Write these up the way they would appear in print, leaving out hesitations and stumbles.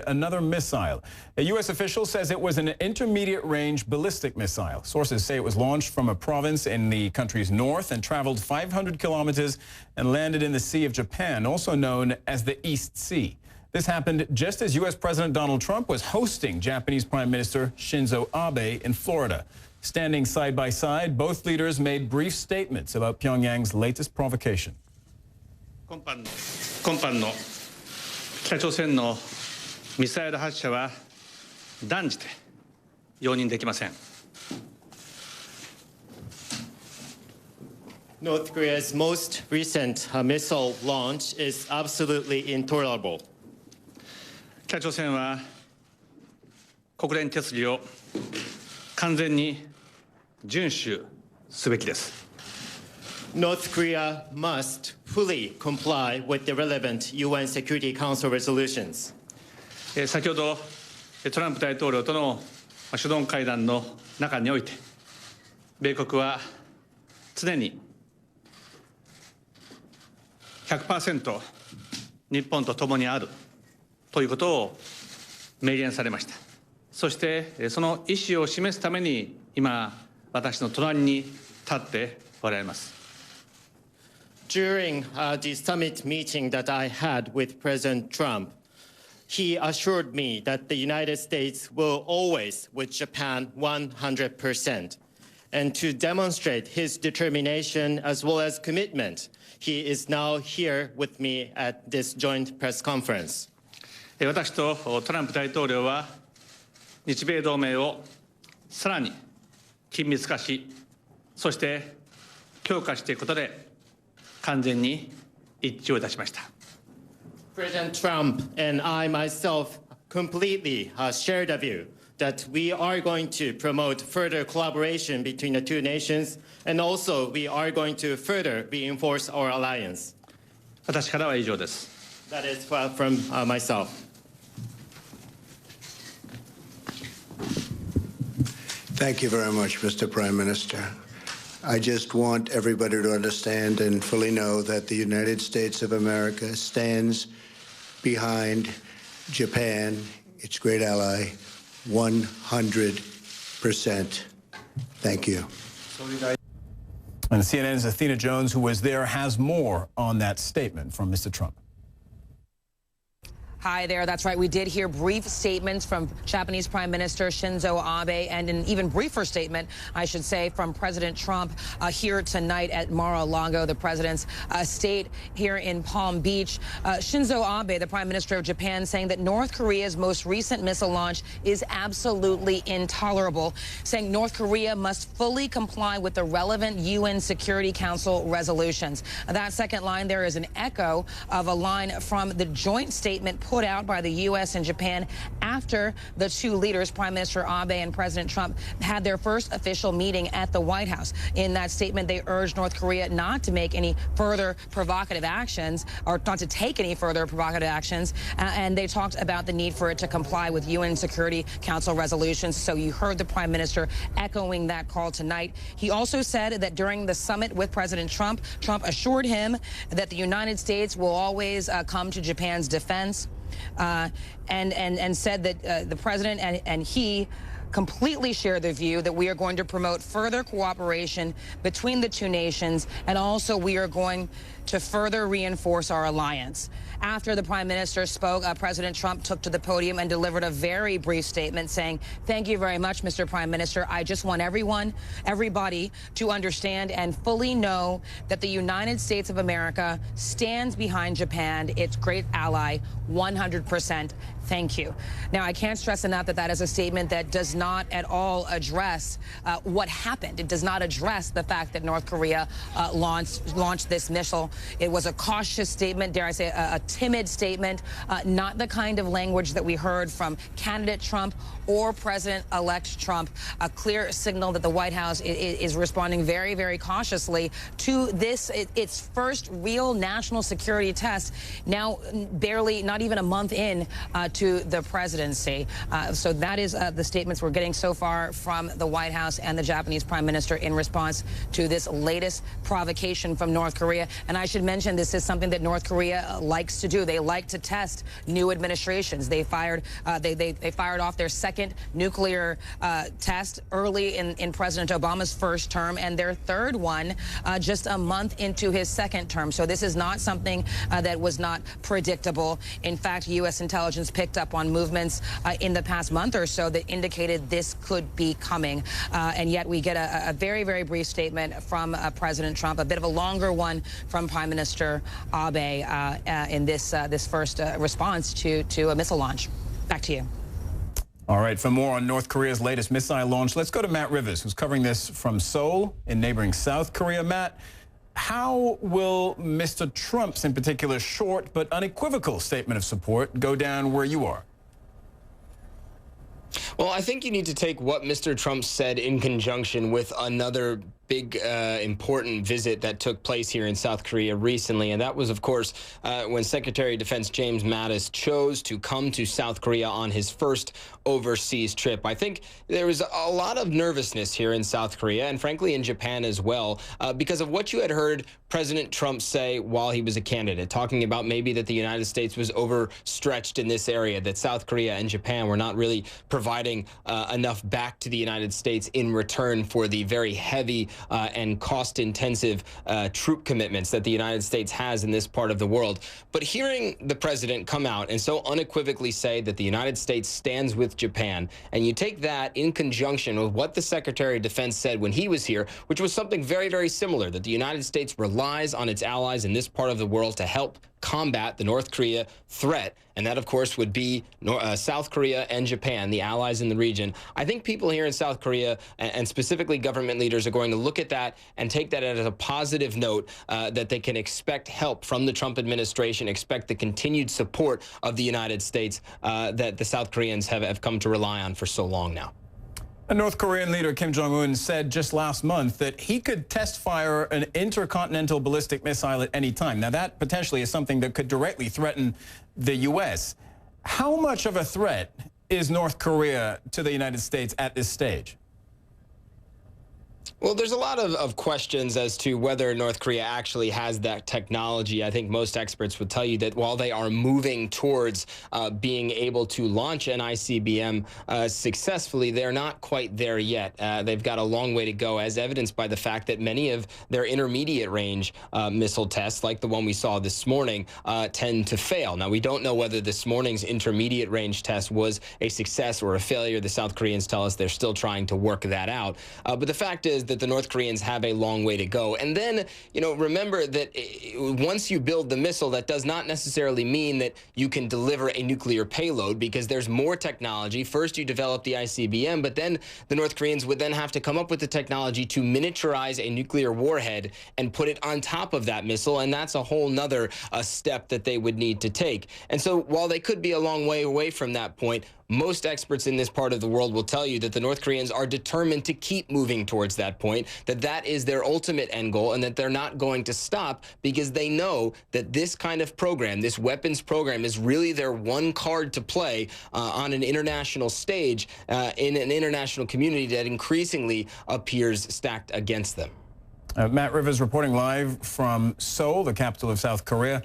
Another missile. A U.S. official says it was an intermediate-range ballistic missile. Sources say it was launched from a province in the country's north and traveled 500 kilometers and landed in the Sea of Japan, also known as the East Sea. This happened just as U.S. President Donald Trump was hosting Japanese Prime Minister Shinzo Abe in Florida. Standing side by side, both leaders made brief statements about Pyongyang's latest provocation. 今般の北朝鮮のミサイル発射は断じて容認できません。 North Korea's most recent missile launch is absolutely intolerable. 北朝鮮は国連決議を完全に遵守すべきです。 North Korea must fully comply with the relevant UN Security Council resolutions. 先ほどトランプ大統領との首脳会談の中において、米国は常に 100% 日本と共にあるということを明言されました。そしてその意思を示すために今私の隣に立っておられます。 During the summit meeting that I had with President Trump, he assured me that the United States will always with Japan 100%. And to demonstrate his determination as well as commitment, he is now here with me at this joint press conference. 私とトランプ大統領は日米同盟をさらに緊密化し、そして強化していくことで完全に一致をいたしました。 President Trump and I myself completely share the view that we are going to promote further collaboration between the two nations, and also we are going to further reinforce our alliance. 私からは以上です。 That is from myself. Thank you very much, Mr. Prime Minister. I just want everybody to understand and fully know that the United States of America stands behind Japan, its great ally, 100%. Thank you. And CNN's Athena Jones, who was there, has more on that statement from Mr. Trump. Hi there. That's right. We did hear brief statements from Japanese Prime Minister Shinzo Abe and an even briefer statement, I should say, from President Trump here tonight at Mar-a-Lago, the president's estate here in Palm Beach. Shinzo Abe, the Prime Minister of Japan, saying that North Korea's most recent missile launch is absolutely intolerable, saying North Korea must fully comply with the relevant UN Security Council resolutions. That second line there is an echo of a line from the joint statement put out by the U.S. and Japan after the two leaders, Prime Minister Abe and President Trump, had their first official meeting at the White House. In that statement, they urged North Korea not to make any further provocative actions, or not to take any further provocative actions, and they talked about the need for it to comply with UN Security Council resolutions. So you heard the Prime Minister echoing that call tonight. He also said that during the summit with President Trump, Trump assured him that the United States will always come to Japan's defense. And said that the president and he completely share the view that we are going to promote further cooperation between the two nations, and also we are going to further reinforce our alliance. After the Prime Minister spoke, President Trump took to the podium and delivered a very brief statement saying, "Thank you very much, Mr. Prime Minister. I just want everybody to understand and fully know that the United States of America stands behind Japan, its great ally, 100%. Thank you." Now, I can't stress enough that that is a statement that does not at all address what happened. It does not address the fact that North Korea launched this missile. It was a cautious statement, dare I say, a timid statement, not the kind of language that we heard from candidate Trump or President-elect Trump. A clear signal that the White House is responding very, very cautiously to this, its first real national security test, now barely, not even a month in to the presidency. So that is the statements we're getting so far from the White House and the Japanese Prime Minister in response to this latest provocation from North Korea. And I should mention this is something that North Korea likes to do. They like to test new administrations. They fired off their second nuclear test early in President Obama's first term, and their third one just a month into his second term. So this is not something that was not predictable. In fact, U.S. intelligence picked up on movements in the past month or so that indicated this could be coming. And yet we get a very, very brief statement from President Trump, a bit of a longer one from Prime Minister Abe in this first response to a missile launch. Back to you. All right, for more on North Korea's latest missile launch, let's go to Matt Rivers, who's covering this from Seoul in neighboring South Korea. Matt, how will Mr. Trump's, in particular, short but unequivocal statement of support go down where you are? Well, I think you need to take what Mr. Trump said in conjunction with another big, important visit that took place here in South Korea recently. And that was, of course, when Secretary of Defense James Mattis chose to come to South Korea on his first overseas trip. I think there was a lot of nervousness here in South Korea and, frankly, in Japan as well, because of what you had heard President Trump say while he was a candidate, talking about maybe that the United States was overstretched in this area, that South Korea and Japan were not really providing enough back to the United States in return for the very heavy and cost-intensive troop commitments that the United States has in this part of the world. But hearing the president come out and so unequivocally say that the United States stands with Japan, and you take that in conjunction with what the Secretary of Defense said when he was here, which was something very, very similar, that the United States relies on its allies in this part of the world to help combat the North Korea threat, and that, of course, would be South Korea and Japan, the allies in the region. I think people here in South Korea, and specifically government leaders, are going to look at that and take that as a positive note, that they can expect help from the Trump administration, expect the continued support of the United States that the South Koreans have come to rely on for so long now. And North Korean leader Kim Jong-un said just last month that he could test fire an intercontinental ballistic missile at any time. Now, that potentially is something that could directly threaten the U.S. How much of a threat is North Korea to the United States at this stage? Well, there's a lot of questions as to whether North Korea actually has that technology. I think most experts would tell you that while they are moving towards being able to launch an ICBM successfully, they're not quite there yet. They've got a long way to go, as evidenced by the fact that many of their intermediate range missile tests, like the one we saw this morning, tend to fail. Now, we don't know whether this morning's intermediate range test was a success or a failure. The South Koreans tell us they're still trying to work that out. But the fact is that the North Koreans have a long way to go. And then, remember that once you build the missile, that does not necessarily mean that you can deliver a nuclear payload, because there's more technology. First, you develop the ICBM, but then the North Koreans would then have to come up with the technology to miniaturize a nuclear warhead and put it on top of that missile. And that's a whole nother step that they would need to take. And so while they could be a long way away from that point, most experts in this part of the world will tell you that the North Koreans are determined to keep moving towards that point, that is their ultimate end goal, and that they're not going to stop, because they know that this kind of program, this weapons program, is really their one card to play on an international stage in an international community that increasingly appears stacked against them. Matt Rivers reporting live from Seoul, the capital of South Korea.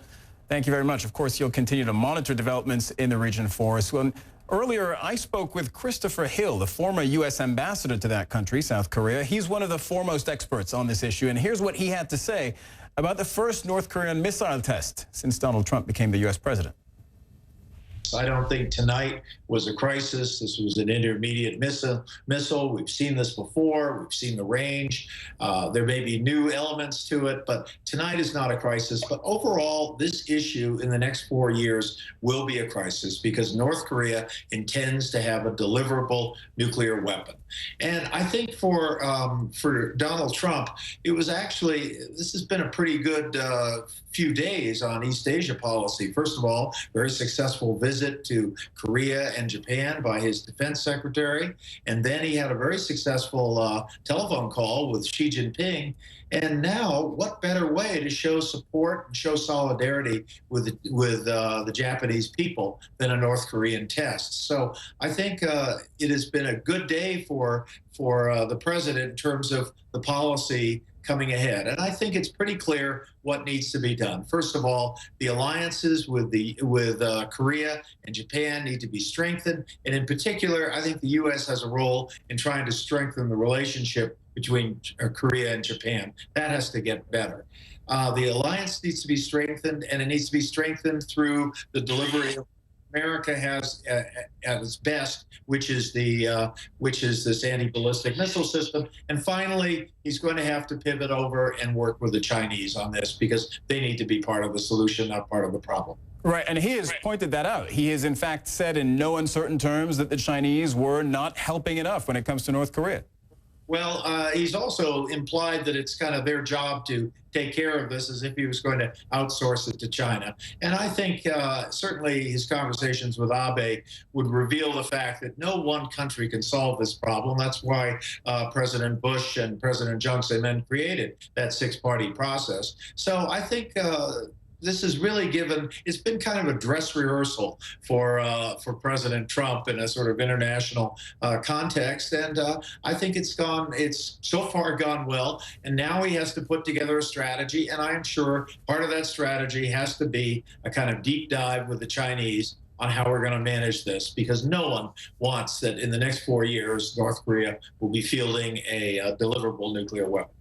Thank you very much. Of course, you'll continue to monitor developments in the region for us. Earlier, I spoke with Christopher Hill, the former U.S. ambassador to that country, South Korea. He's one of the foremost experts on this issue, and here's what he had to say about the first North Korean missile test since Donald Trump became the U.S. president. I don't think tonight was a crisis. This was an intermediate missile. We've seen this before. We've seen the range. There may be new elements to it, but tonight is not a crisis. But overall, this issue in the next 4 years will be a crisis, because North Korea intends to have a deliverable nuclear weapon. And I think for Donald Trump, it was actually, this has been a pretty good few days on East Asia policy. First of all, very successful visit to Korea and Japan by his defense secretary. And then he had a very successful telephone call with Xi Jinping. And now, what better way to show support and show solidarity with the Japanese people than a North Korean test? So I think it has been a good day for the president in terms of the policy coming ahead. And I think it's pretty clear what needs to be done. First of all, the alliances with Korea and Japan need to be strengthened. And in particular, I think the U.S. has a role in trying to strengthen the relationship between Korea and Japan. That has to get better. The alliance needs to be strengthened, and it needs to be strengthened through the delivery of America has at its best, which is this anti-ballistic missile system. And finally, he's going to have to pivot over and work with the Chinese on this, because they need to be part of the solution, not part of the problem. Right, and he has pointed that out. He has in fact said in no uncertain terms that the Chinese were not helping enough when it comes to North Korea. Well, he's also implied that it's kind of their job to take care of this, as if he was going to outsource it to China. And I think certainly his conversations with Abe would reveal the fact that no one country can solve this problem. That's why President Bush and President Johnson then created that six-party process. So I think this is really it's been kind of a dress rehearsal for President Trump in a sort of international context. And I think it's so far gone well. And now he has to put together a strategy. And I'm sure part of that strategy has to be a kind of deep dive with the Chinese on how we're going to manage this, because no one wants that in the next 4 years, North Korea will be fielding a deliverable nuclear weapon.